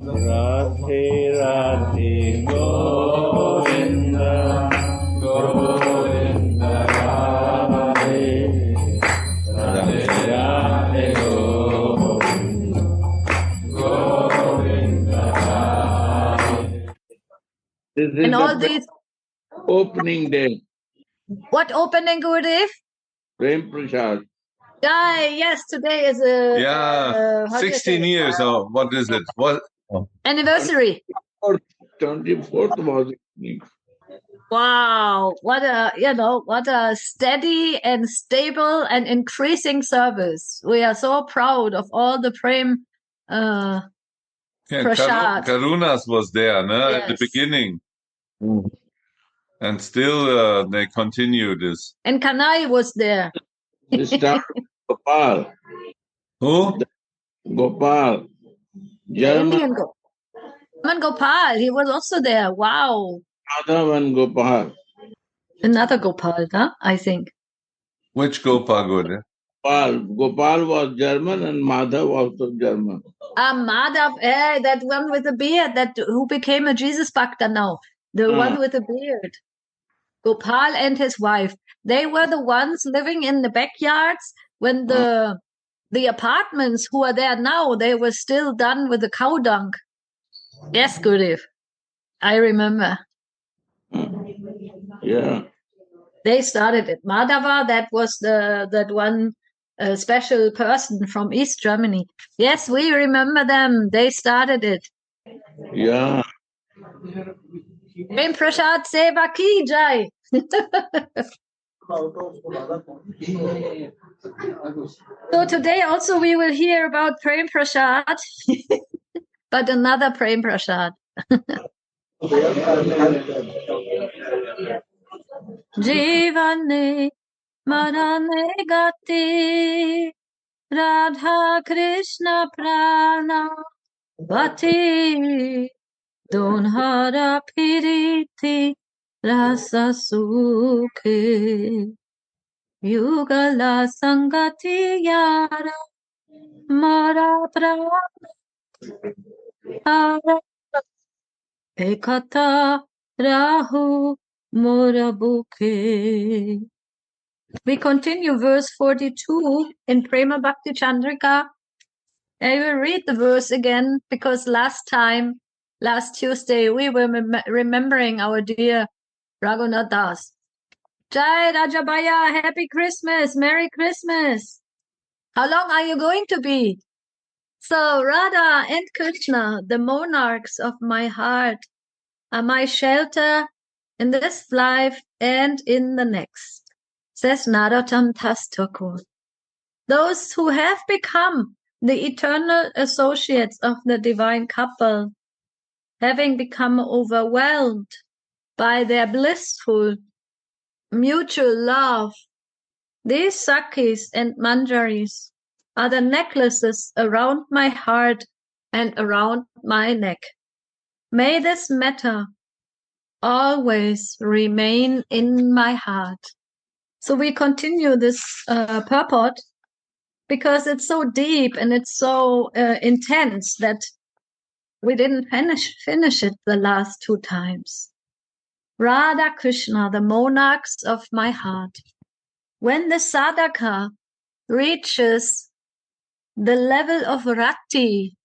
Radhe Radhe Govinda Govinda Radhe Radhe Radhe Govinda Govinda Radhe. This is And all the these opening day. what opening, Gurudev? Prem Prasad. Yes, today is a 16 years or what is it? What anniversary. 24th was evening. Wow, what a steady and stable and increasing service. We are so proud of all the Prem Prasad. Karunas was there, no? Yes. At the beginning. And still they continue this. And Kanai was there. We started with Gopal. Who? Gopal. Indian Gopal, he was also there. Wow. Madhav and Gopal. Another Gopal, huh? I think. Which Gopal good? Gopal was German and Madhav also German. Madhav, that one with the beard, who became a Jesus Bhakta now. The one with the beard. Gopal and his wife. They were the ones living in the backyards when the apartments who are there now, they were still done with the cow dung. Yes, Gurudev. I remember. Yeah. They started it. Madhava, that was that one special person from East Germany. Yes, we remember them. They started it. Yeah. Prem Prasad Seva Ki Jai. So today also we will hear about Prem Prasad, but another Prem Prasad. Jivane Marane Gati Radha Krishna Prana Bhati Donhara Piriti Rasa Sukhe Yugala Sangati Yara Mara Prana Ekata Rahu Morabukhe. We continue verse 42 in Prema Bhakti Candrika. I will read the verse again because last Tuesday, we were remembering our dear Raghunath Das. Jai Rajabaya, Happy Christmas, Merry Christmas. How long are you going to be? So Radha and Krishna, the monarchs of my heart, are my shelter in this life and in the next, says Narottam Das Thakur. Those who have become the eternal associates of the divine couple, having become overwhelmed by their blissful mutual love, these Sakhis and Manjaris are the necklaces around my heart and around my neck. May this matter always remain in my heart. So we continue this purport because it's so deep and it's so intense that we didn't finish it the last two times. Radha Krishna, the monarchs of my heart. When the sadhaka reaches the level of rati,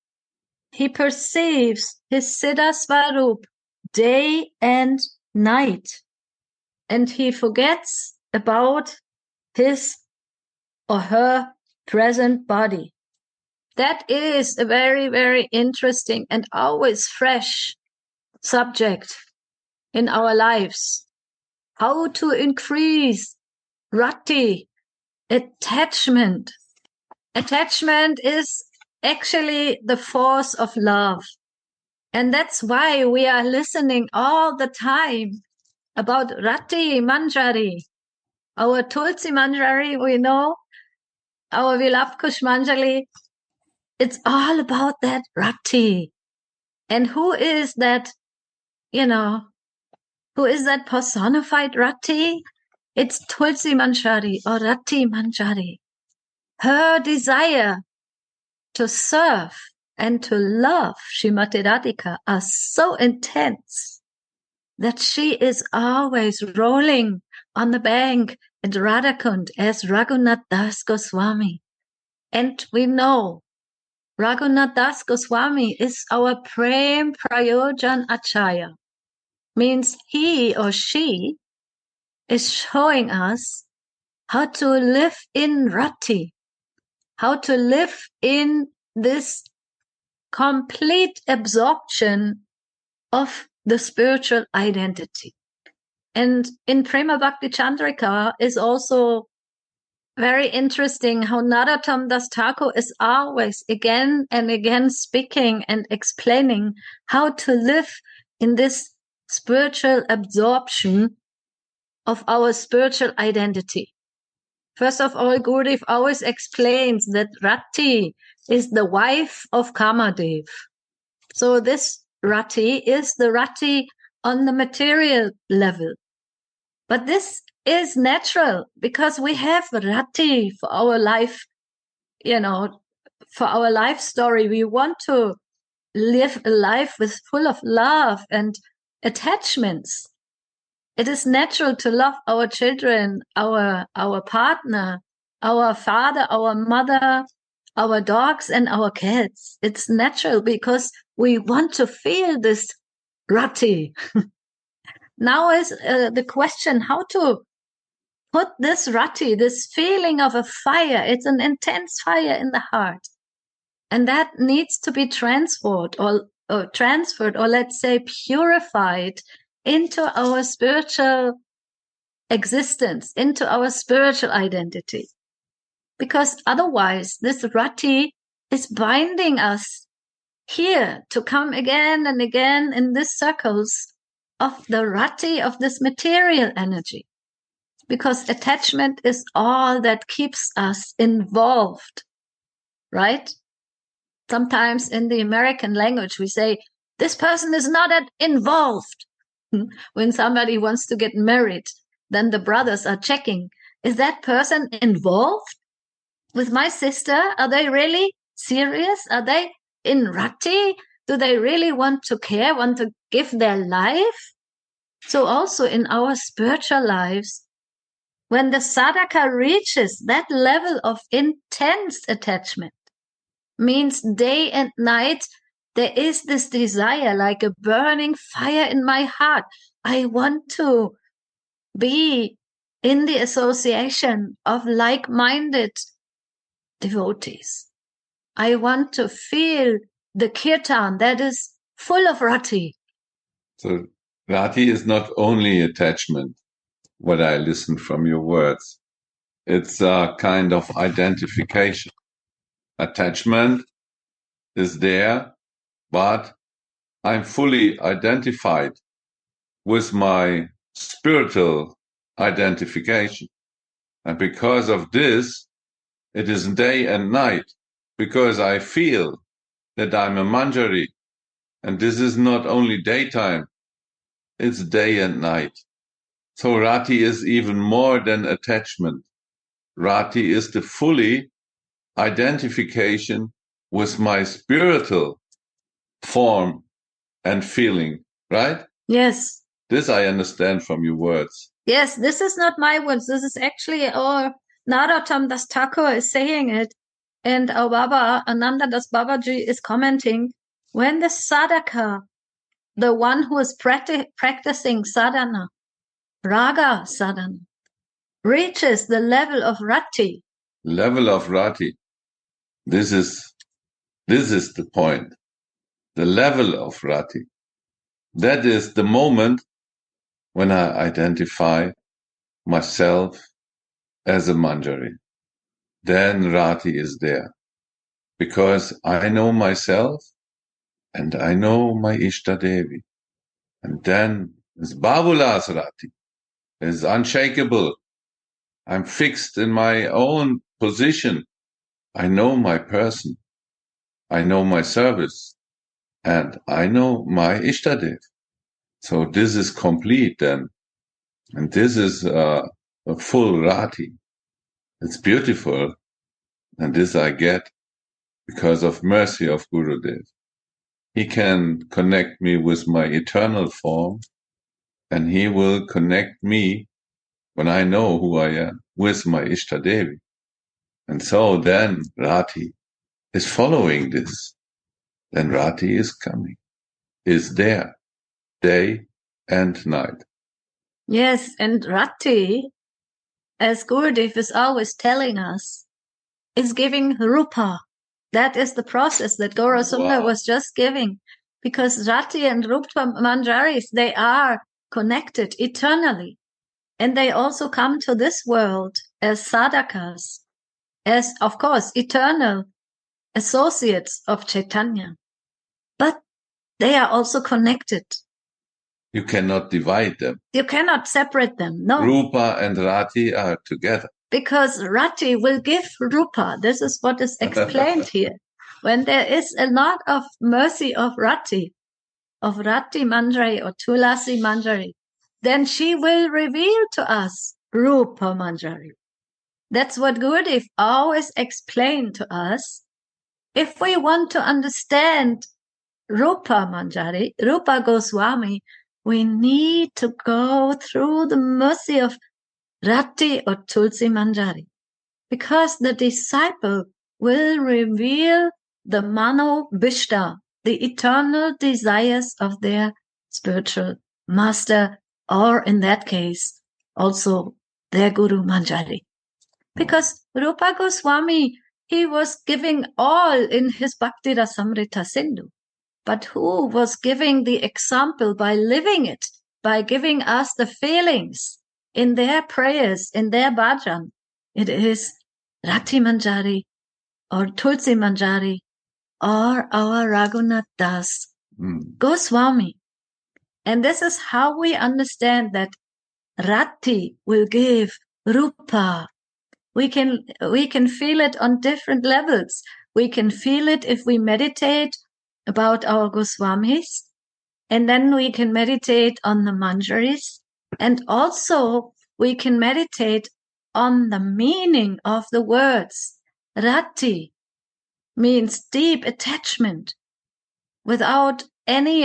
he perceives his Siddha Swarup day and night, and he forgets about his or her present body. That is a very, very interesting and always fresh subject in our lives. How to increase rati, attachment. Attachment is actually the force of love. And that's why we are listening all the time about Rati Manjari. Our Tulsi Manjari, we know, our Vilapkush Manjali. It's all about that Rati. And who is that, who is that personified Rati? It's Tulsi Manjari or Rati Manjari. Her desire to serve and to love Srimati Radhika are so intense that she is always rolling on the bank at Radhakund as Raghunath Das Goswami. And we know Raghunath Das Goswami is our Prem Prayojan Acharya. Means he or she is showing us how to live in Rati, how to live in this complete absorption of the spiritual identity. And in Prema Bhakti Candrika is also very interesting how Narottam Das Thakur is always again and again speaking and explaining how to live in this spiritual absorption of our spiritual identity. First of all, Gurudev always explains that Rati is the wife of Kamadev. So this Rati is the Rati on the material level. But this is natural because we have Rati for our life, for our life story. We want to live a life full of love and attachments. It is natural to love our children, our partner, our father, our mother, our dogs, and our cats. It's natural because we want to feel this Rati. Now is the question how to put this Rati, this feeling of a fire. It's an intense fire in the heart. And that needs to be transferred or let's say purified into our spiritual existence, into our spiritual identity. Because otherwise, this Rati is binding us here to come again and again in these circles of the Rati of this material energy. Because attachment is all that keeps us involved, right? Sometimes in the American language, we say, this person is not that involved. When somebody wants to get married, then the brothers are checking, is that person involved with my sister? Are they really serious? Are they in Rati? Do they really want to care, want to give their life? So also in our spiritual lives, when the sadhaka reaches that level of intense attachment, means day and night, there is this desire like a burning fire in my heart. I want to be in the association of like-minded devotees. I want to feel the kirtan that is full of Rati. So Rati is not only attachment, what I listened from your words. It's a kind of identification. Attachment is there, but I'm fully identified with my spiritual identification. And because of this, it is day and night, because I feel that I'm a manjari. And this is not only daytime, it's day and night. So Rati is even more than attachment. Rati is the fully identification with my spiritual form and feeling, right? Yes. This I understand from your words. Yes, this is not my words. This is actually our Narottam Das Thakur is saying it. And our Baba, Ananda Das Babaji, is commenting, when the sadhaka, the one who is practicing sadhana, raga sadhana, reaches the level of Rati. Level of Rati. This is the point. The level of Rati. That is the moment when I identify myself as a manjari. Then Rati is there. Because I know myself and I know my Ishtadevi. And then it's Babula's Rati. It's unshakable. I'm fixed in my own position. I know my person. I know my service. And I know my Ishtadev. So this is complete then. And this is a full Rati. It's beautiful. And this I get because of mercy of Gurudev. He can connect me with my eternal form, and he will connect me, when I know who I am, with my Ishtadevi. And so then Rati is following this. Then Rati is coming, is there, day and night. Yes, and Rati, as Gurudev is always telling us, is giving Rupa. That is the process that Gaurasundar was just giving. Because Rati and Rupa Manjaris, they are connected eternally. And they also come to this world as sadhakas, as, of course, eternal associates of Chaitanya. But they are also connected. You cannot divide them. You cannot separate them, no. Rupa and Rati are together. Because Rati will give Rupa. This is what is explained here. When there is a lot of mercy of Rati Manjari or Tulasi Manjari, then she will reveal to us Rupa Manjari. That's what Gurudev always explained to us. If we want to understand Rupa Manjari, Rupa Goswami, we need to go through the mercy of Rati or Tulsi Manjari, because the disciple will reveal the Mano Bishta, the eternal desires of their spiritual master, or in that case, also their Guru Manjari. Because Rupa Goswami, he was giving all in his Bhakti Rasamrita Sindhu. But who was giving the example by living it, by giving us the feelings in their prayers, in their bhajan? It is Rati Manjari or Tulsi Manjari or our Raghunath Das Goswami. And this is how we understand that Rati will give Rupa. We can feel it on different levels. We can feel it if we meditate about our Goswamis, and then we can meditate on the Manjaris, and also we can meditate on the meaning of the words. Rati means deep attachment without any,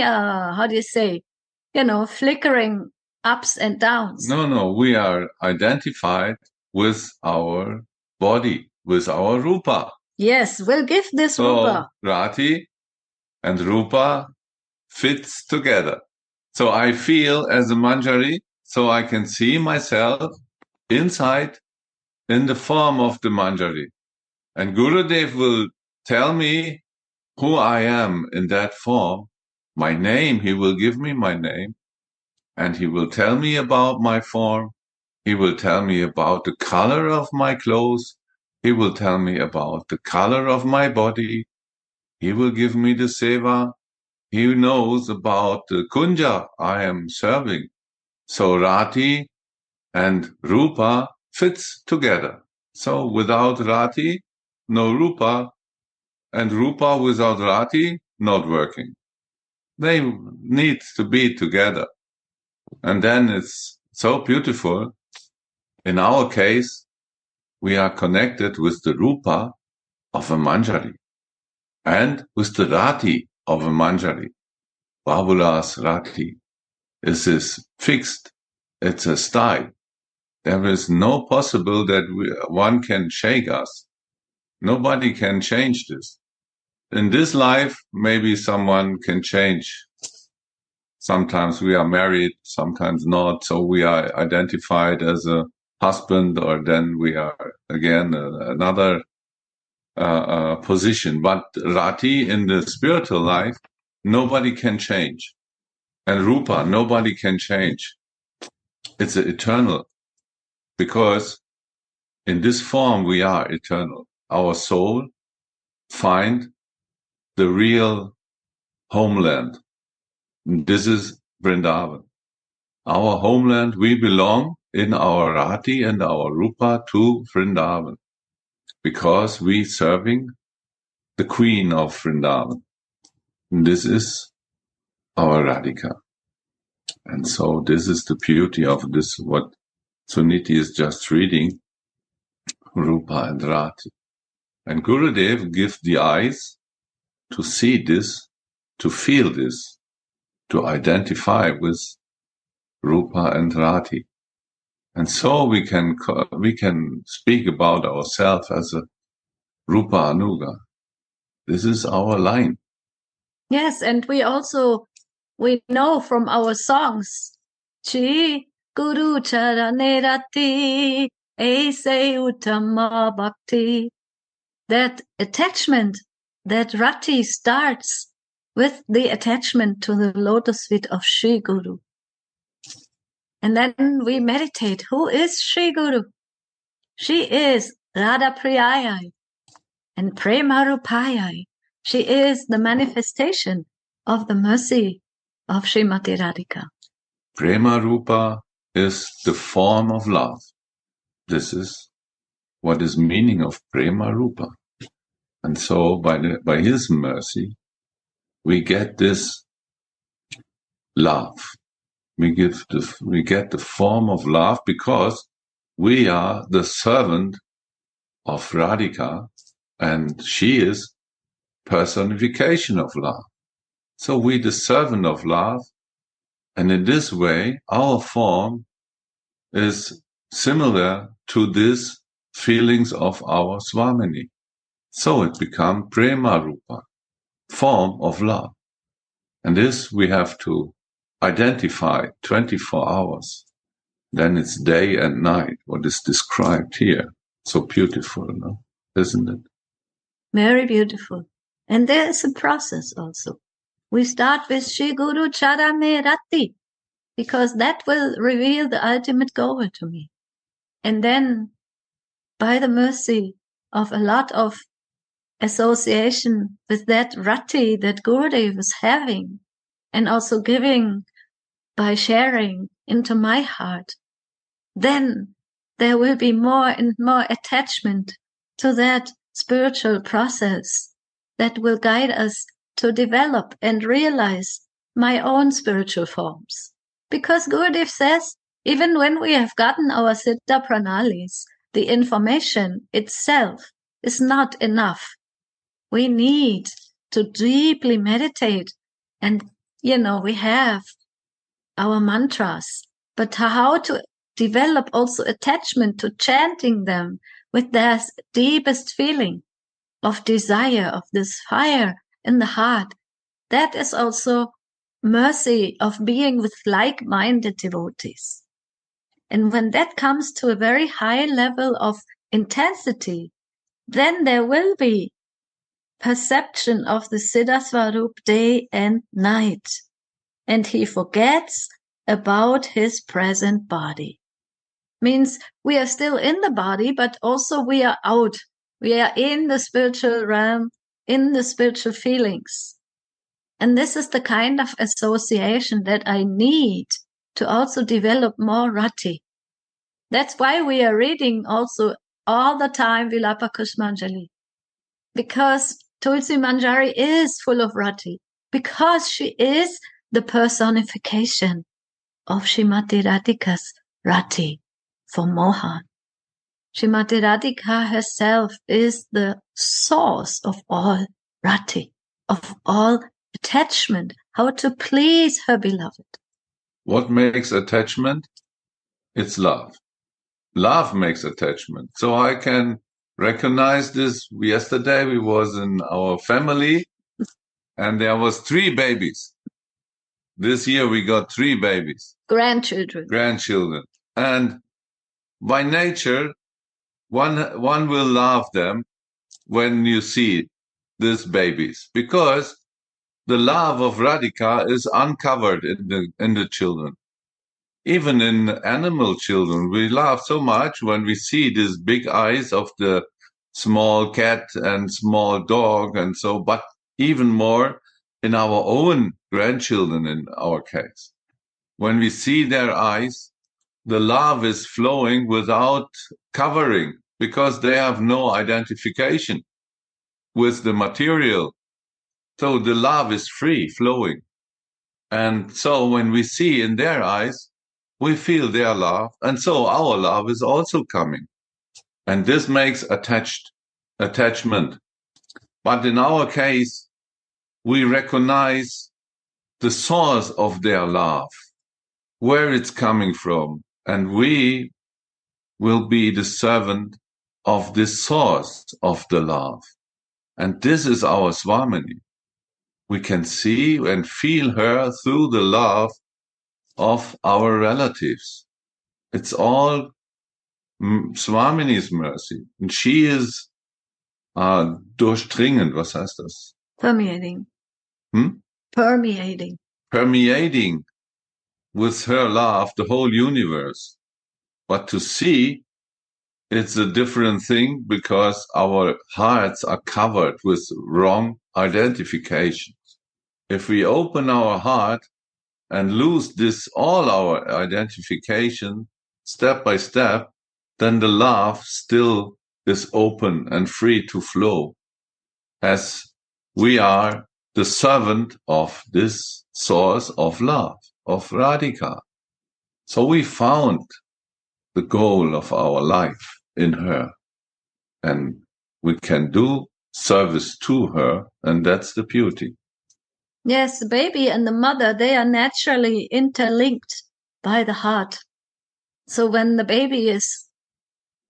flickering ups and downs. No, we are identified with our body, with our Rupa. Yes, we'll give this Rupa. Rati and Rupa fits together. So I feel as a Manjari, so I can see myself inside in the form of the Manjari. And Gurudev will tell me who I am in that form. My name, he will give me my name. And he will tell me about my form. He will tell me about the color of my clothes. He will tell me about the color of my body. He will give me the seva. He knows about the kunja I am serving. So Rati and Rupa fits together. So without Rati, no Rupa, and Rupa without Rati, not working. They need to be together. And then it's so beautiful. In our case, we are connected with the Rupa of a Manjari and with the Rati of a Manjari. Babula's Rati is fixed. It's a style. There is no possible that one can shake us. Nobody can change this. In this life, maybe someone can change. Sometimes we are married, sometimes not. So we are identified as a husband, or then we are again another position. But Rati in the spiritual life, nobody can change. And Rupa, nobody can change. It's eternal. Because in this form we are eternal. Our soul find the real homeland. This is Vrindavan. Our homeland, we belong in our Rati and our Rupa to Vrindavan. Because we serving the queen of Vrindavan. And this is our Radhika. And so this is the beauty of this, what Suniti is just reading, Rupa and Rati. And Gurudev gives the eyes to see this, to feel this, to identify with Rupa and Rati. And so we can speak about ourselves as a Rupa Anuga. This is our line. Yes, and we know from our songs, Chi Guru Charane Rati Aise Uttama Bhakti, that attachment, that Rati starts with the attachment to the lotus feet of Sri Guru. And then we meditate. Who is Sri Guru? She is Radha Priyayai and Prema Rupayai. She is the manifestation of the mercy of Srimati Radhika. Prema Rupa is the form of love. This is what is meaning of Prema Rupa. And so by his mercy, we get this love. We get the form of love because we are the servant of Radhika, and she is personification of love. So we the servant of love, and in this way our form is similar to these feelings of our Swamini. So it becomes Prema Rupa, form of love. And this we have to identify 24 hours. Then it's day and night, what is described here. So beautiful, no? Isn't it? Very beautiful. And there is a process also. We start with Shri Guru Charane Rati, because that will reveal the ultimate goal to me. And then, by the mercy of a lot of association with that Rati that Gurudev is having, and also giving by sharing into my heart, then there will be more and more attachment to that spiritual process that will guide us to develop and realize my own spiritual forms. Because Gurudev says, even when we have gotten our Siddha Pranalis, the information itself is not enough. We need to deeply meditate, and we have our mantras, but how to develop also attachment to chanting them with their deepest feeling of desire, of this fire in the heart. That is also mercy of being with like-minded devotees. And when that comes to a very high level of intensity, then there will be perception of the Siddha Swarup day and night. And he forgets about his present body. Means we are still in the body, but also we are out. We are in the spiritual realm, in the spiritual feelings. And this is the kind of association that I need to also develop more Rati. That's why we are reading also all the time Vilapa Kusumanjali. Because Tulsi Manjari is full of Rati. Because she is the personification of Srimati Radhika's Rati for Mohan. Srimati Radhika herself is the source of all Rati, of all attachment, how to please her beloved. What makes attachment? It's love. Love makes attachment. So I can recognize this. Yesterday we was in our family and there was 3 babies. This year we got 3 babies. Grandchildren. And by nature, one will love them when you see these babies, because the love of Radhika is uncovered in the children. Even in animal children, we laugh so much when we see these big eyes of the small cat and small dog, and so, but even more in our own grandchildren in our case. When we see their eyes, the love is flowing without covering, because they have no identification with the material. So the love is free flowing. And so when we see in their eyes, we feel their love, and so our love is also coming. And this makes attached. attachment. But in our case, we recognize the source of their love, where it's coming from, and we will be the servant of this source of the love. And this is our Swamini. We can see and feel her through the love of our relatives. It's all Swamini's mercy. And she is durchdringend. Was heißt das? Permeating. Permeating. Permeating with her love the whole universe. But to see, it's a different thing because our hearts are covered with wrong identifications. If we open our heart and lose this, all our identification, step by step, then the love still is open and free to flow, as we are the servant of this source of love, of Radhika. So we found the goal of our life in her, and we can do service to her, and that's the beauty. Yes, the baby and the mother, they are naturally interlinked by the heart. So when the baby is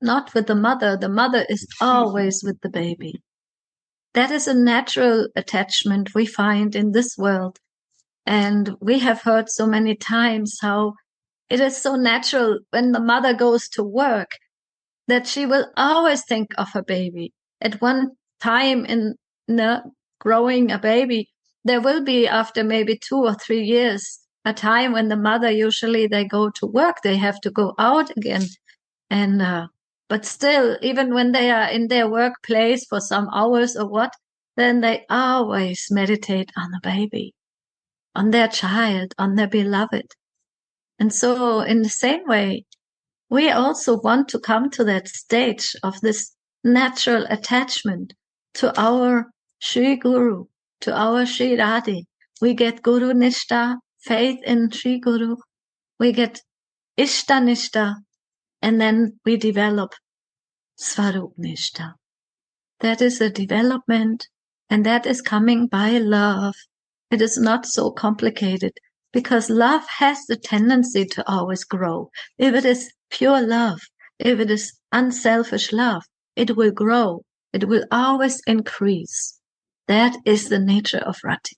not with the mother is always with the baby. That is a natural attachment we find in this world. And we have heard so many times how it is so natural when the mother goes to work that she will always think of her baby. At one time in growing a baby, there will be, after maybe 2 or 3 years, a time when the mother, usually they go to work, they have to go out again. And but still, even when they are in their workplace for some hours or what, then they always meditate on the baby, on their child, on their beloved. And so in the same way, we also want to come to that stage of this natural attachment to our Sri Guru, to our Sri Radhi. We get Guru Nishta, faith in Sri Guru. We get Ishta Nishta, and then we develop Svarup Nishta. That is a development, and that is coming by love. It is not so complicated, because love has the tendency to always grow. If it is pure love, if it is unselfish love, it will grow. It will always increase. That is the nature of Rati.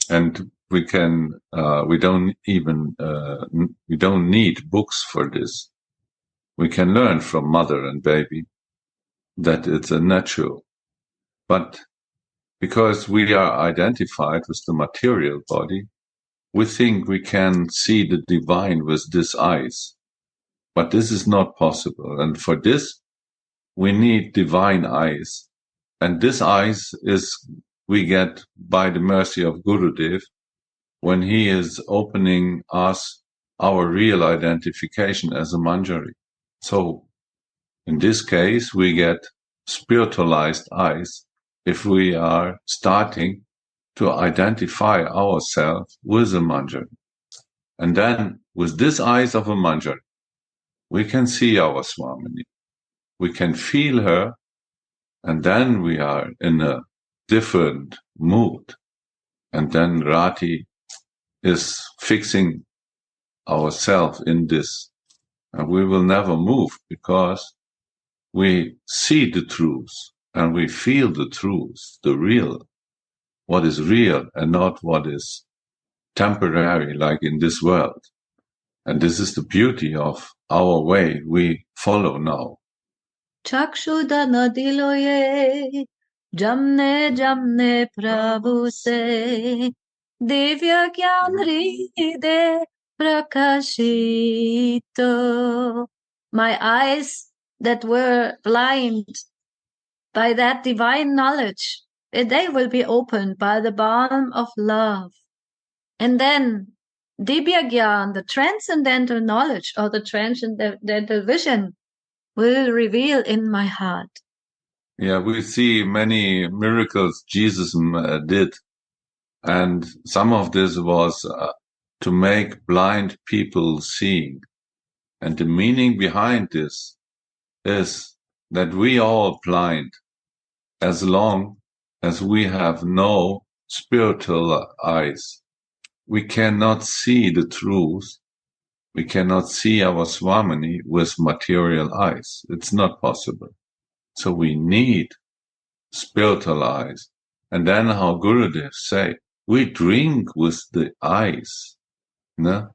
And we don't need books for this. We can learn from mother and baby that it's a natural. But because we are identified with the material body, we think we can see the divine with these eyes. But this is not possible. And for this, we need divine eyes. And this eyes we get by the mercy of Gurudev when he is opening us our real identification as a Manjari. So in this case, we get spiritualized eyes if we are starting to identify ourselves with a Manjari. And then with this eyes of a Manjari, we can see our Swamini. We can feel her, and then we are in a different mood. And then Rati is fixing ourselves in this. And we will never move because we see the truth and we feel the truth, the real, what is real and not what is temporary like in this world. And this is the beauty of our way we follow now. Chakshudana diloye, jamne jamne prabhu se, divya gyan hride prakashito. My eyes that were blind by that divine knowledge, they will be opened by the balm of love. And then Divya Gyan, the transcendental knowledge or the transcendental vision, will reveal in my heart. Yeah, we see many miracles Jesus did. And some of this was to make blind people seeing. And the meaning behind this is that we are all blind as long as we have no spiritual eyes, we cannot see the truth. We cannot see our Swamini with material eyes. It's not possible. So we need spiritual eyes. And then how Gurudev say, we drink with the eyes. No?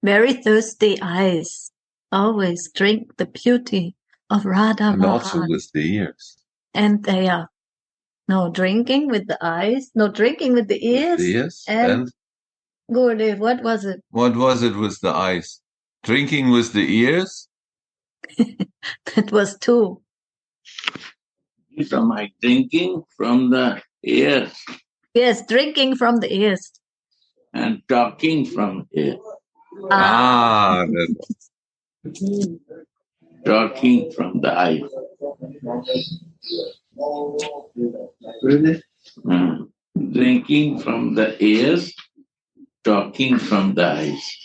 Very thirsty eyes. Always drink the beauty of Radha And Mohan. also with the ears. And they are no drinking with the eyes, no drinking with the ears. The ears and Gurudev, what was it? What was it with the eyes? Drinking with the ears? That was two. These are my drinking from the ears. Yes, drinking from the ears. And talking from ears. Talking from the eyes. Drinking from the ears, talking from the eyes.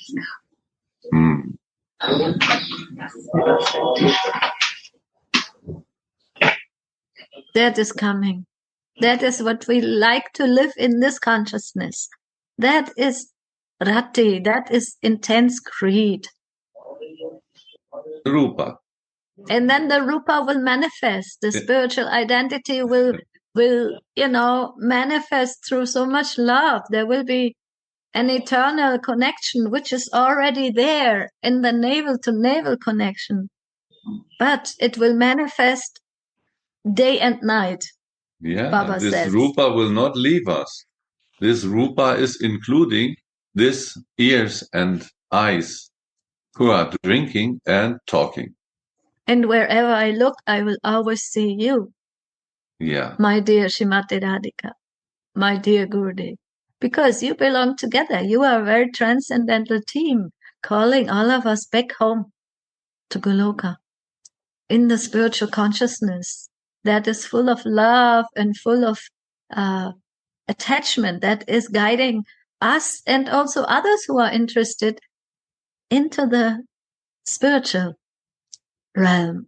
That is coming. That is what we like to live in this consciousness. That is rati, that is intense greed. Rupa. And then the rupa will manifest. The spiritual identity will manifest through so much love. There will be an eternal connection which is already there in the navel to navel connection. But it will manifest day and night. Yeah, Baba this says. Rupa will not leave us. This Rupa is including this ears and eyes who are drinking and talking. And wherever I look, I will always see you. Yeah. My dear Shrimati Radhika, my dear Gurudev. Because you belong together. You are a very transcendental team, calling all of us back home to Goloka in the spiritual consciousness that is full of love and full of attachment, that is guiding us and also others who are interested into the spiritual realm.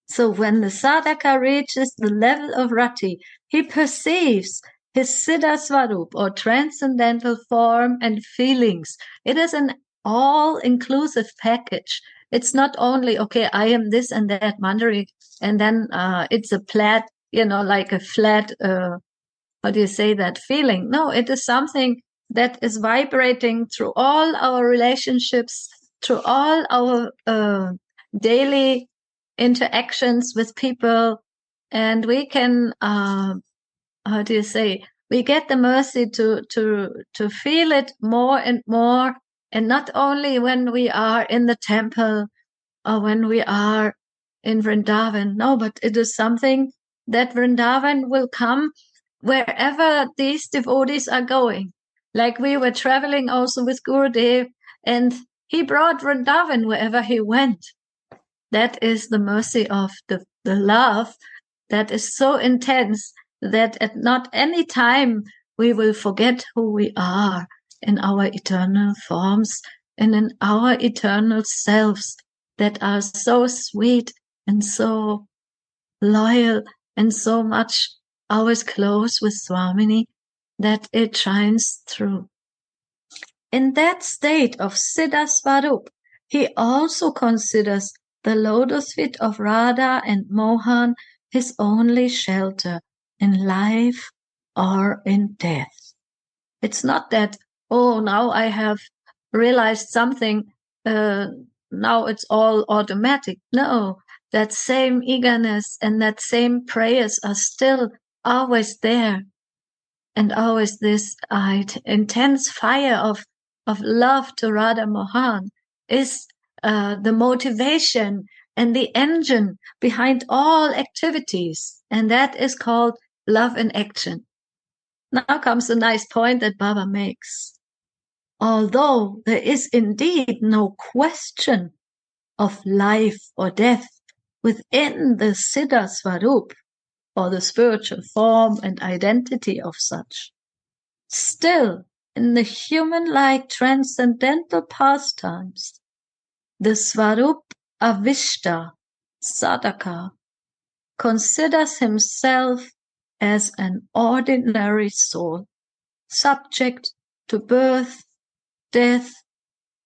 So when the sadhaka reaches the level of rati, he perceives his siddha swarup, or transcendental form and feelings. It is an all-inclusive package. It's not only, okay, I am this and that mandari, and then it's a flat, like a flat, how do you say that, feeling? No, it is something that is vibrating through all our relationships, through all our daily interactions with people, and we can how do you say, we get the mercy to feel it more and more, and not only when we are in the temple or when we are in Vrindavan. No, but it is something that Vrindavan will come wherever these devotees are going. Like we were traveling also with Gurudev, and he brought Vrindavan wherever he went. That is the mercy of the love that is so intense that at not any time we will forget who we are in our eternal forms and in our eternal selves that are so sweet and so loyal and so much always close with Swamini that it shines through. In that state of Siddha Swarup, he also considers the lotus feet of Radha and Mohan his only shelter in life or in death. It's not that, oh, now I have realized something, now it's all automatic. No, that same eagerness and that same prayers are still always there. And always this intense fire of love to Radha Mohan is the motivation and the engine behind all activities. And that is called love in action. Now comes the nice point that Baba makes. Although there is indeed no question of life or death within the Siddha Swarup, or the spiritual form and identity of such, still in the human-like transcendental pastimes, the Swarup Avishta Sadhaka considers himself as an ordinary soul, subject to birth, death,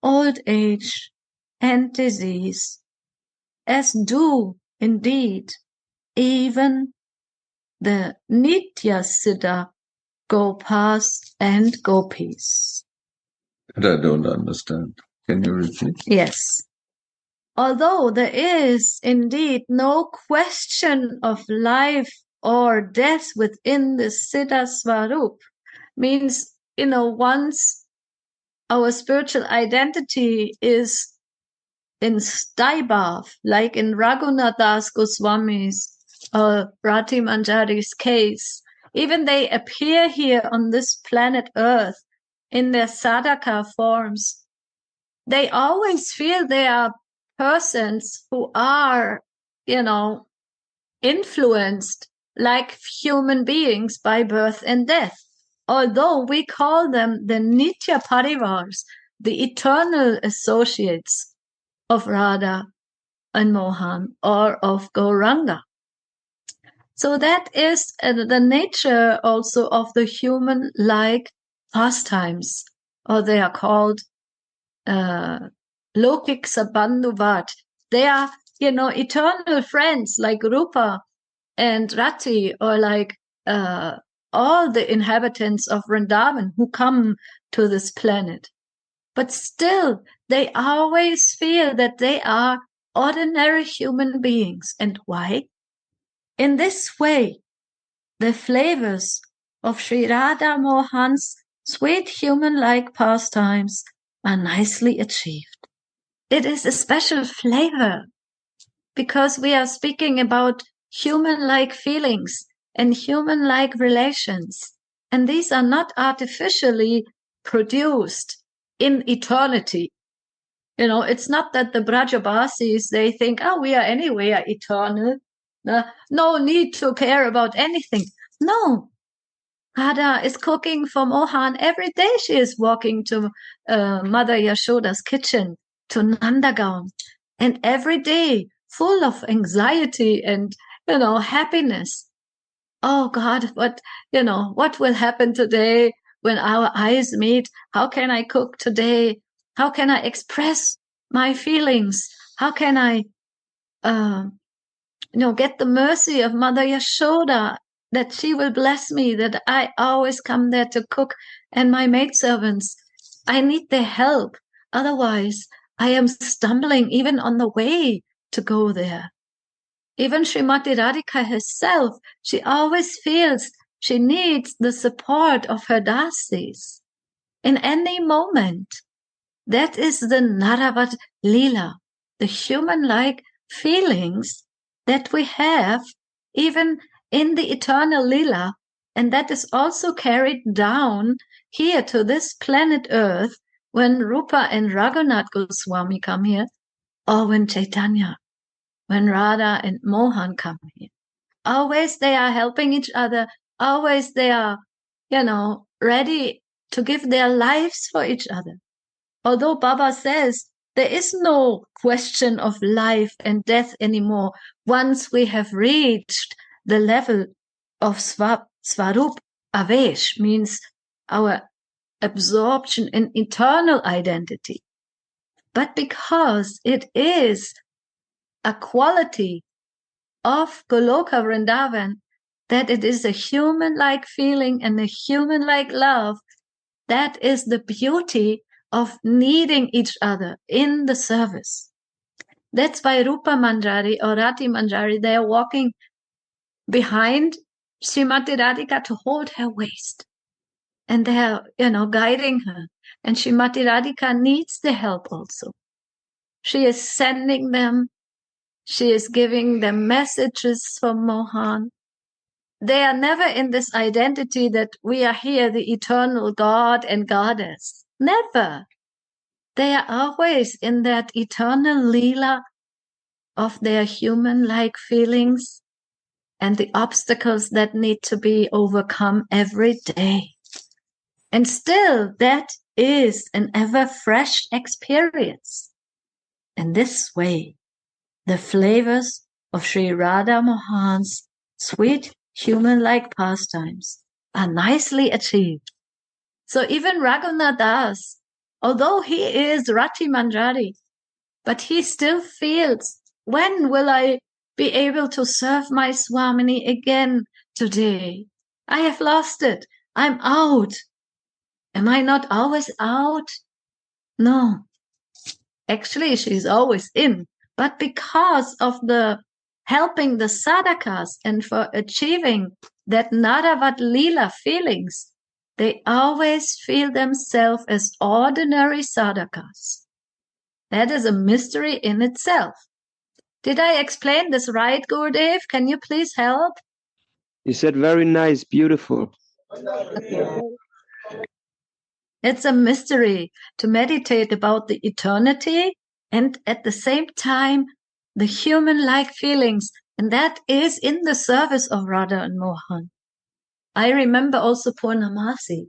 old age, and disease, as do, indeed, even the Nitya Siddha Gopas and Gopis. That I don't understand. Can you repeat? Yes. Although there is indeed no question of life or death within the Siddha Swarup, means, once our spiritual identity is in Staibhav, like in Raghunath Das Goswami's or Rati Manjari's case, even they appear here on this planet Earth in their sadhaka forms, they always feel they are persons who are, influenced like human beings by birth and death. Although we call them the Nitya Parivars, the eternal associates of Radha and Mohan or of Gauranga. So that is the nature also of the human-like pastimes, or they are called Lokik Sabandhuvat. They are, eternal friends like Rupa and Rati, or like all the inhabitants of Vrindavan who come to this planet. But still, they always feel that they are ordinary human beings. And why? In this way, the flavors of Sri Radha Mohan's sweet human-like pastimes are nicely achieved. It is a special flavor because we are speaking about human-like feelings and human-like relations. And these are not artificially produced in eternity. It's not that the Brajabasis, they think, we are anyway eternal. No need to care about anything. No. Radha is cooking for Mohan every day. She is walking to Mother Yashoda's kitchen, to Nandagaon. And every day, full of anxiety and, happiness. Oh God, what will happen today when our eyes meet? How can I cook today? How can I express my feelings? How can I, get the mercy of Mother Yashoda, that she will bless me, that I always come there to cook, and my maidservants, I need their help. Otherwise, I am stumbling even on the way to go there. Even Srimati Radhika herself, she always feels she needs the support of her dasis in any moment. That is the Naravat Leela, the human-like feelings that we have even in the eternal Leela, and that is also carried down here to this planet Earth when Rupa and Raghunath Goswami come here, or when Chaitanya, when Radha and Mohan come here. Always they are helping each other. Always they are, ready to give their lives for each other. Although Baba says there is no question of life and death anymore once we have reached the level of Swarup Avesh, means our absorption in eternal identity. But because it is a quality of Goloka Vrindavan, that it is a human-like feeling and a human-like love, that is the beauty of needing each other in the service. That's why Rupa Manjari or Rati Manjari, they are walking behind Srimati Radhika to hold her waist. And they are, guiding her. And Srimati Radhika needs the help also. She is sending them. She is giving them messages from Mohan. They are never in this identity that we are here, the eternal God and Goddess. Never. They are always in that eternal Leela of their human-like feelings and the obstacles that need to be overcome every day. And still, that is an ever-fresh experience. In this way, the flavors of Sri Radha Mohan's sweet human-like pastimes are nicely achieved. So even Raghunath Das, although he is Rati Manjari, but he still feels, when will I be able to serve my Swamini again today? I have lost it. I'm out. Am I not always out? No. Actually, she's always in. But because of the helping the sadhakas and for achieving that Naravat Leela feelings, they always feel themselves as ordinary sadhakas. That is a mystery in itself. Did I explain this right, Gurudev? Can you please help? You said very nice, beautiful. Okay. It's a mystery to meditate about the eternity and at the same time the human-like feelings, and that is in the service of Radha and Mohan. I remember also Purnamasi.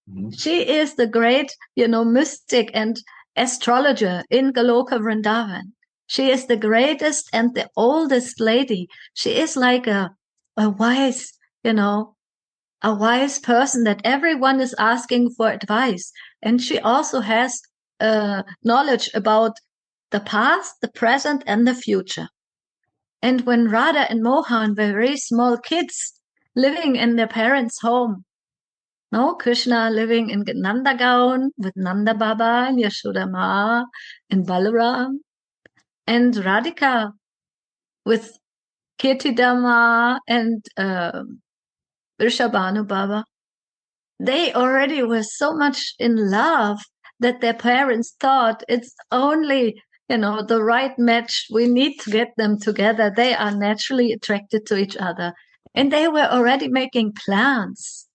Mm-hmm. She is the great, mystic and astrologer in Goloka Vrindavan. She is the greatest and the oldest lady. She is like a wise, a wise person that everyone is asking for advice. And she also has knowledge about the past, the present, and the future. And when Radha and Mohan were very small kids living in their parents' home, Krishna living in Nandagaon with Nanda Baba and Yashoda Ma and Balaram, and Radhika with Kirtidama and Vrishabhanu Baba. They already were so much in love that their parents thought it's only, the right match. We need to get them together. They are naturally attracted to each other. And they were already making plans.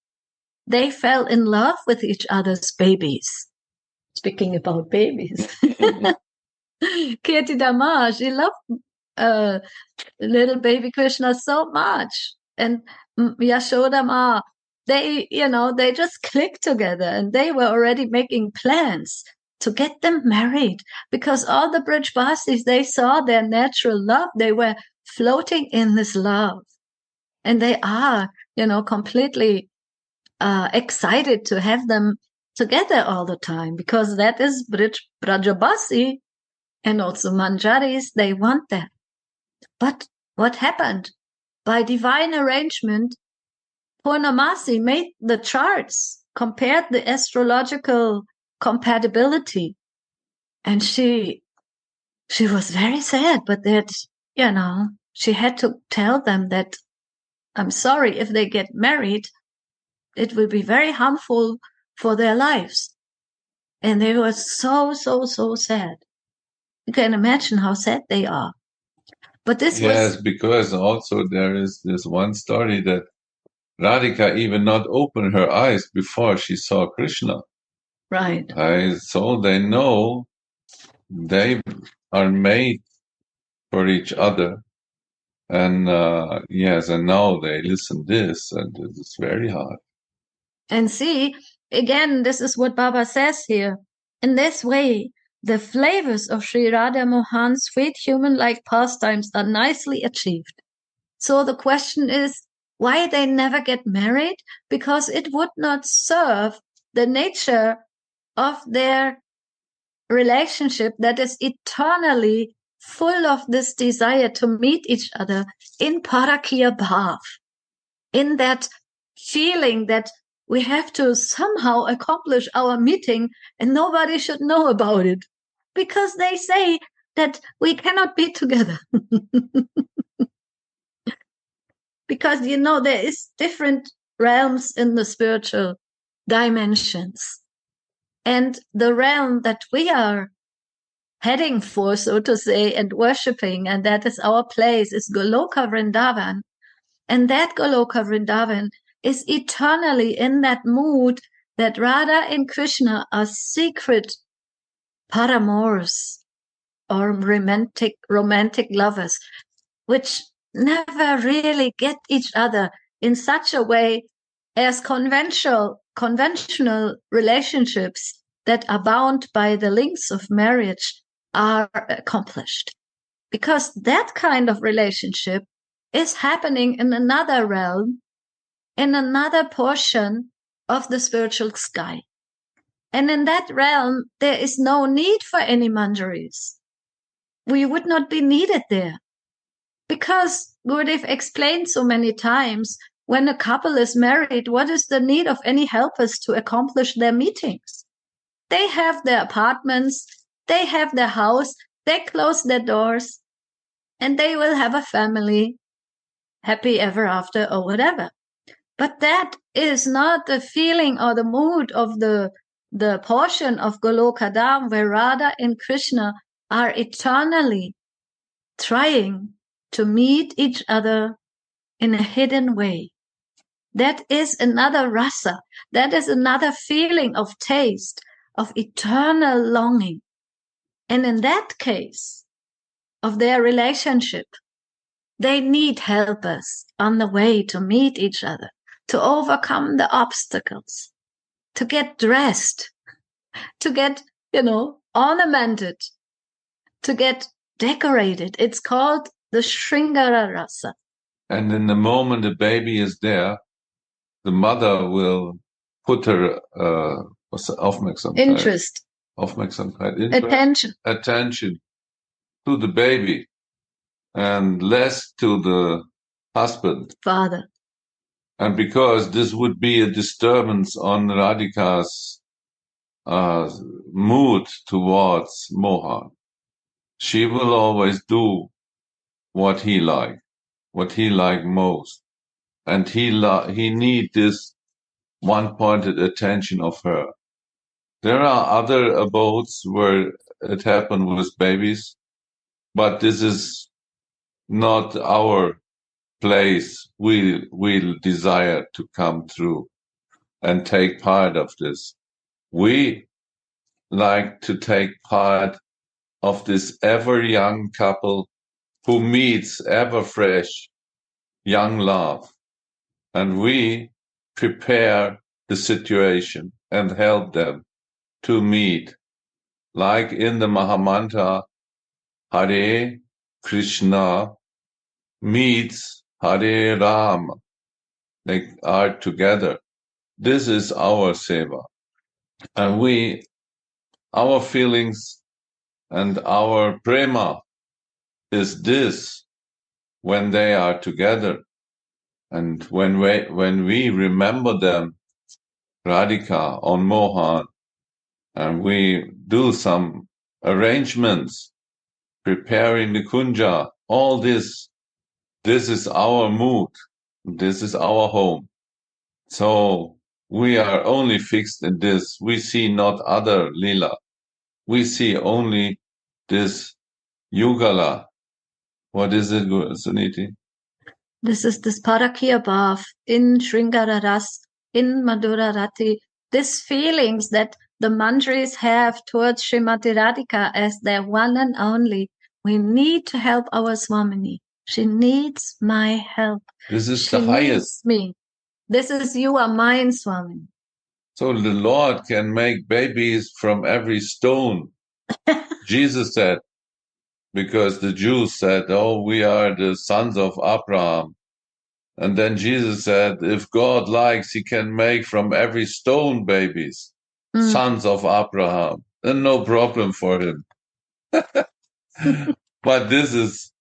They fell in love with each other's babies. Speaking about babies. Kirtidama, she loved little baby Krishna so much. And Yashoda Ma, they just clicked together, and they were already making plans to get them married, because all the Brajbasis, they saw their natural love. They were floating in this love. And they are, completely excited to have them together all the time, because that is Brajabasi, and also Manjaris, they want that. But what happened? By divine arrangement, Purnamasi made the charts, compared the astrological compatibility, and she was very sad, but that, she had to tell them that, I'm sorry, if they get married, it will be very harmful for their lives. And they were so, so, so sad. You can imagine how sad they are. But this Yes, because also there is this one story that Radhika even not opened her eyes before she saw Krishna. Right. So they know they are made for each other. And and now they listen this, and it's very hard. And see, again, this is what Baba says here. In this way, the flavors of Sri Radha Mohan's sweet human-like pastimes are nicely achieved. So the question is, why they never get married? Because it would not serve the nature of their relationship that is eternally full of this desire to meet each other in Parakiya Bhav, in that feeling that we have to somehow accomplish our meeting and nobody should know about it, because they say that we cannot be together. Because, there is different realms in the spiritual dimensions. And the realm that we are heading for, so to say, and worshipping, and that is our place, is Goloka Vrindavan. And that Goloka Vrindavan is eternally in that mood that Radha and Krishna are secret paramours, or romantic lovers, which never really get each other in such a way as conventional relationships that are bound by the links of marriage are accomplished. because that kind of relationship is happening in another realm, in another portion of the spiritual sky. And in that realm, there is no need for any manjaris. We would not be needed there. Because Gurudev explained so many times, when a couple is married, what is the need of any helpers to accomplish their meetings? They have their apartments, they have their house, they close their doors, and they will have a family, happy ever after or whatever. But that is not the feeling or the mood of the portion of Goloka Dham where Radha and Krishna are eternally trying to meet each other in a hidden way. That is another rasa. That is another feeling of taste, of eternal longing. And in that case of their relationship, they need helpers on the way to meet each other, to overcome the obstacles, to get dressed, to get, ornamented, to get decorated. It's called the Shringara Rasa. And in the moment the baby is there, the mother will put her Interest, attention to the baby and less to the husband. Father. And because this would be a disturbance on Radhika's mood towards Mohan, she will always do what he liked most. And he need this one-pointed attention of her. There are other abodes where it happened with babies, but this is not our place. We desire to come through and take part of this. We like to take part of this ever young couple who meets ever fresh young love. And we prepare the situation and help them to meet. Like in the Mahamantra, Hare Krishna meets Hare Rama. They are together. This is our seva. And our feelings and our prema is this when they are together. And when we remember them, Radhika on Mohan, and we do some arrangements, preparing the kunja, all this is our mood, this is our home. So we are only fixed in this. We see not other lila. We see only this yugala. What is it, Suniti? This is this Parakya Bhav in Shringara Ras, in Madhura Rati. These feelings that the manjaris have towards Srimati Radhika as their one and only. We need to help our Swamini. She needs my help. This is the highest. Me. This is you are mine, Swamini. So the Lord can make babies from every stone. Jesus said, because the Jews said, we are the sons of Abraham. And then Jesus said, if God likes, he can make from every stone babies, sons of Abraham. And no problem for him. But this is,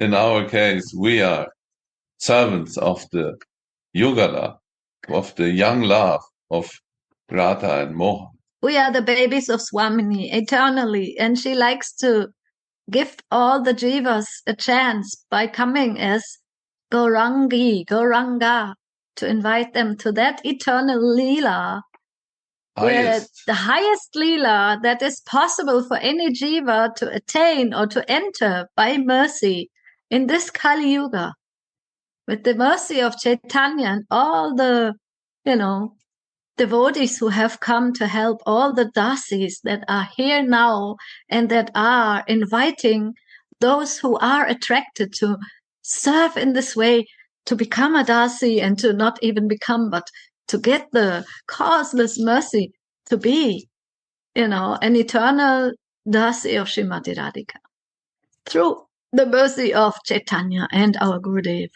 in our case, we are servants of the Yugala, of the young love of Radha and Mohan. We are the babies of Swamini eternally, and she likes to give all the jivas a chance by coming as Gauranga, to invite them to that eternal Leela, where the highest Leela that is possible for any jiva to attain or to enter by mercy in this Kali Yuga. With the mercy of Chaitanya and all the, devotees who have come to help all the dasis that are here now and that are inviting those who are attracted to serve in this way, to become a dasi and to not even become, but to get the causeless mercy to be, an eternal dasi of Srimati Radhika. Through the mercy of Chaitanya and our Gurudev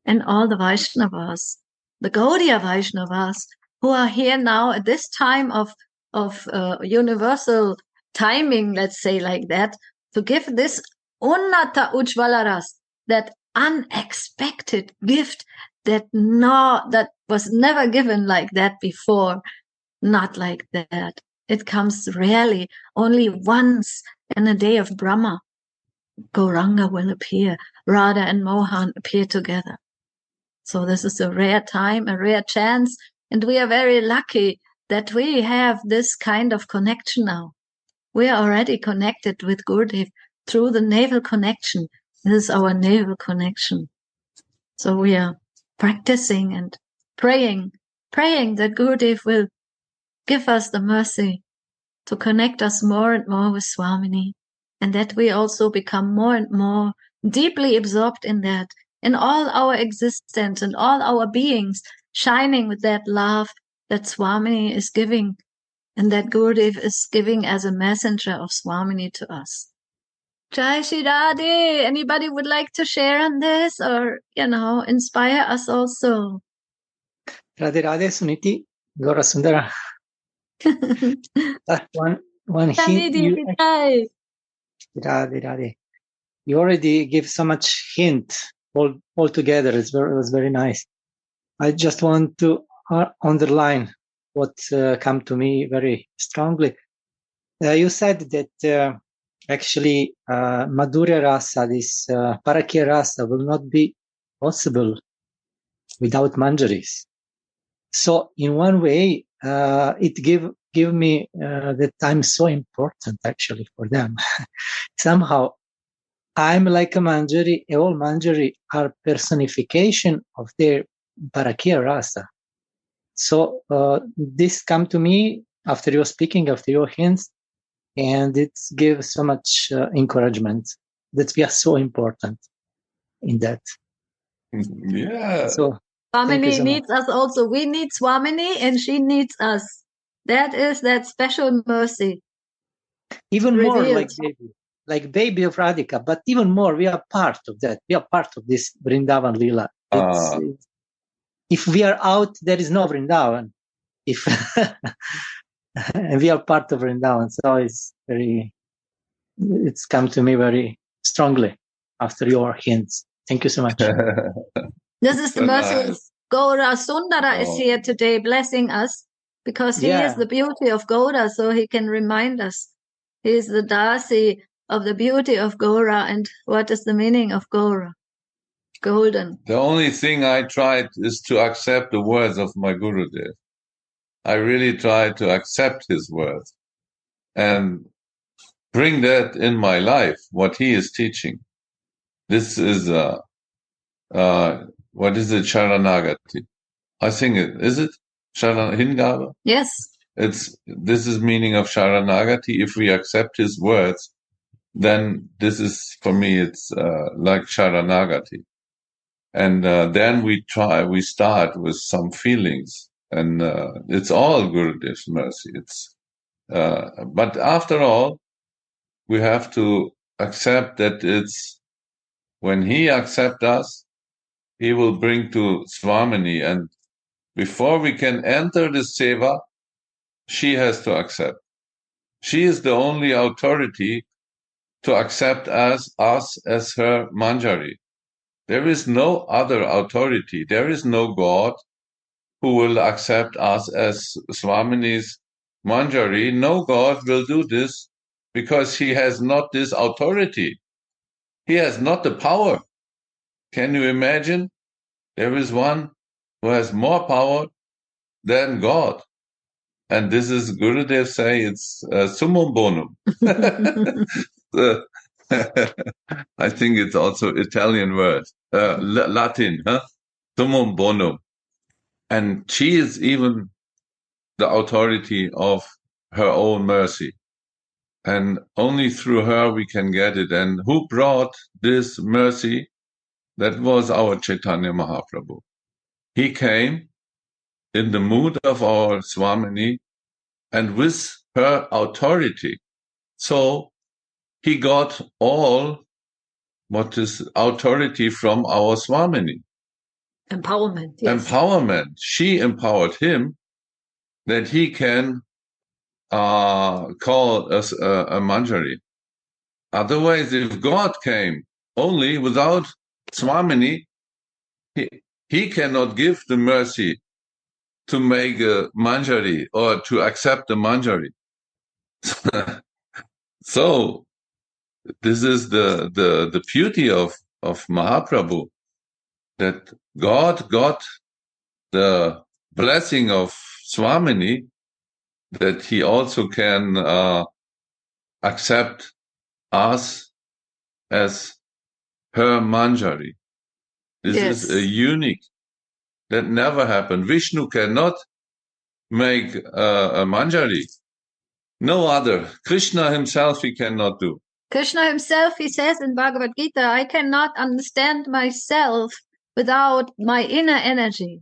and all the Vaishnavas, the Gaudiya Vaishnavas who are here now at this time of universal timing, let's say like that, to give this Unnata Ujjvala, that unexpected gift that was never given like that before, not like that. It comes rarely, only once in a day of Brahma. Gauranga will appear, Radha and Mohan appear together. So this is a rare time, a rare chance, and we are very lucky that we have this kind of connection now. We are already connected with Gurudev through the navel connection. This is our navel connection. So we are practicing and praying that Gurudev will give us the mercy to connect us more and more with Swamini, and that we also become more and more deeply absorbed in that, in all our existence and all our beings, shining with that love that Swamini is giving, and that Gurudev is giving as a messenger of Swamini to us. Jai Shri Radhe, anybody would like to share on this or, inspire us also? Radhe Radhe, Suniti, Gaura Sundara. one hint. Radhe Radhe. You already give so much hint all together. It was very nice. I just want to underline what come to me very strongly. You said that actually Madhurya Rasa, this Parakya Rasa, will not be possible without manjaris. So in one way, it give me that I'm so important actually for them. Somehow I'm like a manjari. All manjari are personification of their Parakya Rasa. So this come to me after your speaking, after your hints, and it gives so much encouragement that we are so important in that. Yeah. So Swamini needs us also. We need Swamini and she needs us. That is that special mercy. Even revealed. More like baby of Radhika, but even more, we are part of that. We are part of this Vrindavan Lila. If we are out, there is no Vrindavan. And we are part of Vrindavan. So it's come to me very strongly after your hints. Thank you so much. This is the mercy. Gaura Sundara is here today blessing us because he is the beauty of Gaura, so he can remind us. He is the Dasi of the beauty of Gaura. And what is the meaning of Gaura? Golden. The only thing I tried is to accept the words of my Gurudev. I really tried to accept his words and bring that in my life, what he is teaching. This is what is it? Sharanagati. I think is it? Hingava? Yes. This is meaning of Sharanagati. If we accept his words, then this is, for me, it's like Sharanagati. And then we start with some feelings. And it's all Gurudev's mercy. But after all, we have to accept that it's when he accepts us, he will bring to Swamini. And before we can enter the seva, she has to accept. She is the only authority to accept us as her manjari. There is no other authority. There is no God who will accept us as Swamini's manjari. No God will do this because he has not this authority. He has not the power. Can you imagine? There is one who has more power than God. And this is Gurudev say it's summum bonum. I think it's also Italian word, Latin, summum bonum. And she is even the authority of her own mercy. And only through her we can get it. And who brought this mercy? That was our Chaitanya Mahaprabhu. He came in the mood of our Swamini and with her authority. So he got all what is authority from our Swamini. Empowerment. Yes. Empowerment. She empowered him that he can call us a Manjari. Otherwise, if God came only without Swamini, he cannot give the mercy to make a Manjari or to accept a Manjari. So this is the beauty of Mahaprabhu, that God got the blessing of Swamini, that he also can accept us as her Manjari. This is a unique, that never happened. Vishnu cannot make a Manjari. No other. Krishna himself he cannot do. Krishna himself, he says in Bhagavad Gita, I cannot understand myself without my inner energy.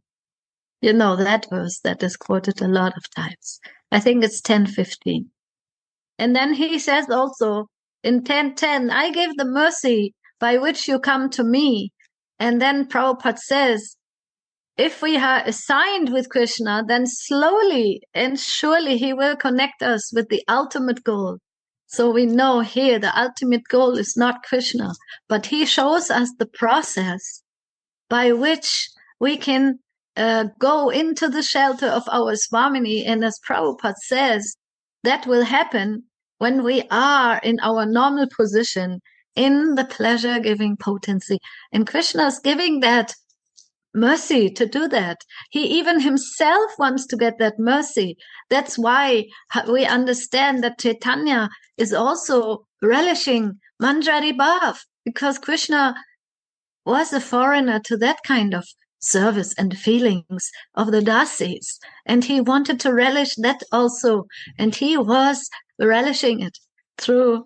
You know that verse that is quoted a lot of times. I think it's 10:15. And then he says also in 10:10, I give the mercy by which you come to me. And then Prabhupada says, if we are assigned with Krishna, then slowly and surely he will connect us with the ultimate goal. So we know here the ultimate goal is not Krishna, but he shows us the process by which we can go into the shelter of our Swamini. And as Prabhupada says, that will happen when we are in our normal position in the pleasure-giving potency. And Krishna is giving that mercy to do that. He even himself wants to get that mercy. That's why we understand that Chaitanya is also relishing Manjari Bhav, because Krishna was a foreigner to that kind of service and feelings of the dasis, and he wanted to relish that also, and he was relishing it through,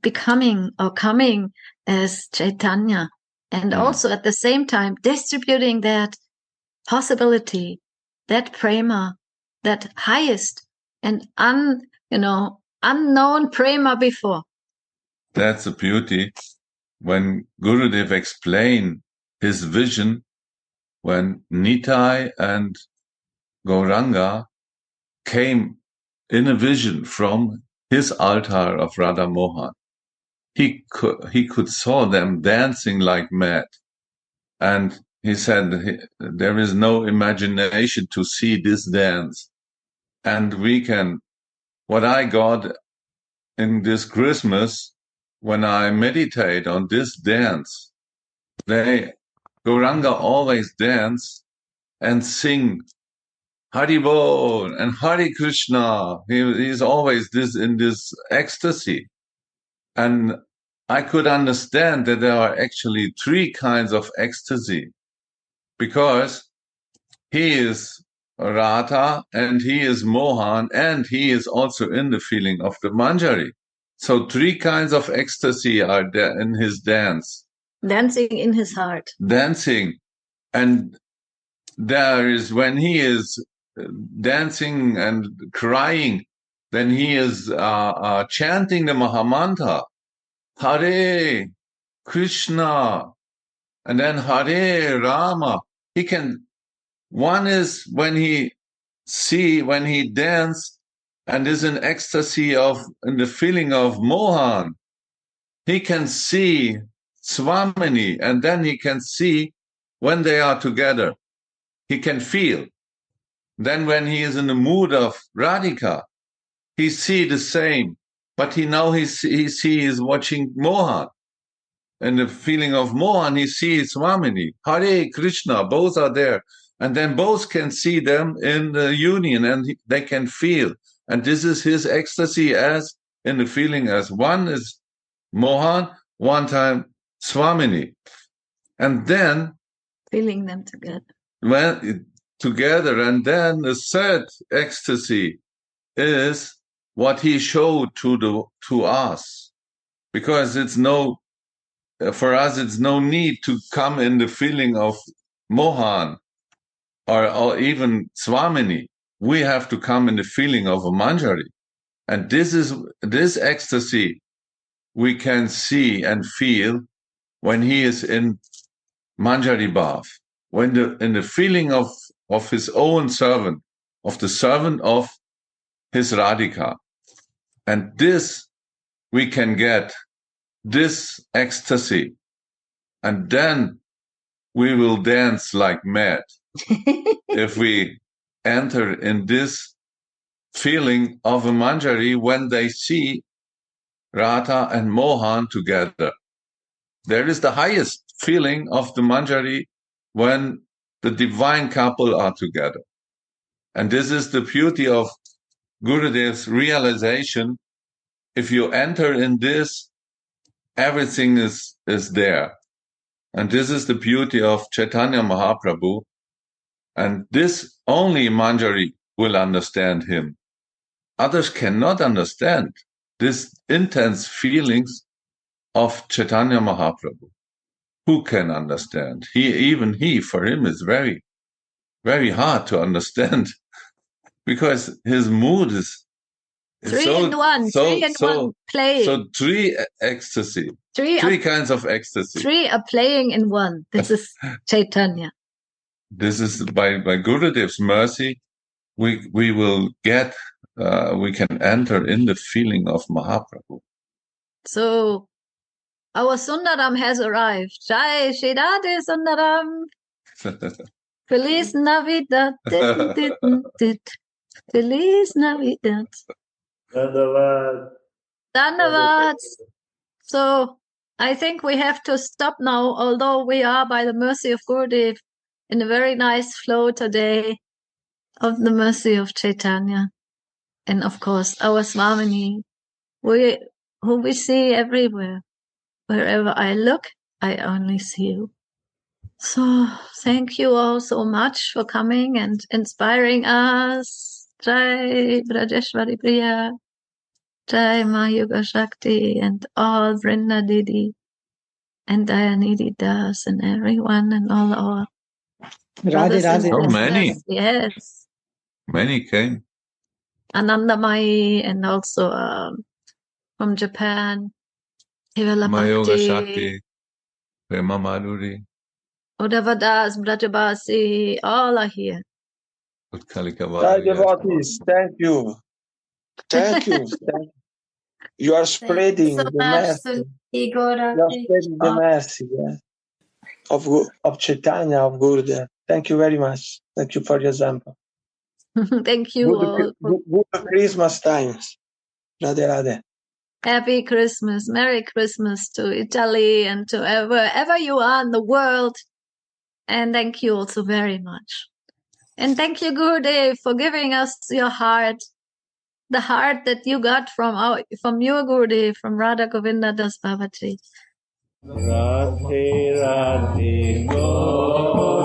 becoming or coming as Chaitanya, and also at the same time distributing that possibility, that prema, that highest and unknown prema before. That's the beauty. When Gurudev explained his vision, when Nitai and Gauranga came in a vision from his altar of Radha Mohan, he could saw them dancing like mad. And he said, there is no imagination to see this dance. And what I got in this Christmas, when I meditate on this dance, Gauranga always dance and sing Hari Bol and Hare Krishna. He's always in this ecstasy. And I could understand that there are actually three kinds of ecstasy, because he is Radha and he is Mohan and he is also in the feeling of the Manjari. So three kinds of ecstasy are there in his dance. Dancing in his heart. Dancing. And there is, when he is dancing and crying, then he is chanting the Mahamantra, Hare Krishna, and then Hare Rama. One is when he danced and is in ecstasy in the feeling of Mohan, he can see Swamini, and then he can see when they are together. He can feel. Then when he is in the mood of Radhika, he see the same, but he is watching Mohan. And the feeling of Mohan, he sees Swamini, Hare Krishna, both are there. And then both can see them in the union, and they can feel. And this is his ecstasy as in the feeling as one is Mohan, one time Swamini. And then feeling them together. And then the third ecstasy is what he showed to us. Because for us, it's no need to come in the feeling of Mohan or even Swamini. We have to come in the feeling of a Manjari. And this ecstasy we can see and feel when he is in Manjari Bhav, when in the feeling of his own servant, of the servant of his Radhika. And this we can get, this ecstasy, and then we will dance like mad if we enter in this feeling of a Manjari when they see Radha and Mohan together. There is the highest feeling of the Manjari when the divine couple are together. And this is the beauty of Gurudev's realization. If you enter in this, everything is there. And this is the beauty of Chaitanya Mahaprabhu. And this only Manjari will understand him. Others cannot understand this intense feelings of Chaitanya Mahaprabhu. Who can understand? Even he, for him, is very, very hard to understand because his mood is three in one playing. So three ecstasy, three kinds of ecstasy. Three are playing in one. This is Chaitanya. This is by Gurudev's mercy, we will get, we can enter in the feeling of Mahaprabhu. So our Sundaram has arrived. Jai Shri Radhe Sundaram. Feliz Navidad. Feliz Navidad. Dhanavad. So I think we have to stop now, although we are, by the mercy of Gurudev, in a very nice flow today of the mercy of Chaitanya. And of course, our Swamini, who we see everywhere. Wherever I look, I only see you. So thank you all so much for coming and inspiring us. Jai Brajeshwari Priya, Jai Ma Yuga Shakti, and all Vrinda Didi, and Dayanidhi Das, and everyone, and all our brothers and so many. Yes. Many came. Anandamai, and also from Japan. Mayoga Shakti, Prema Madhuri, Udavadas, Brajabasi, all are here. Devotees, thank you. Thank you. You are spreading the mercy. You are spreading the mercy of Chaitanya, of Gurudev. Thank you very much. Thank you for your example. Thank you all. Good Christmas times. Radhe Radhe. Happy Christmas, Merry Christmas to Italy and to wherever you are in the world. And thank you also very much. And thank you, Gurudev, for giving us your heart, the heart that you got from your Gurudev, from Radha Govinda Das Babaji. Radhe Radhe Go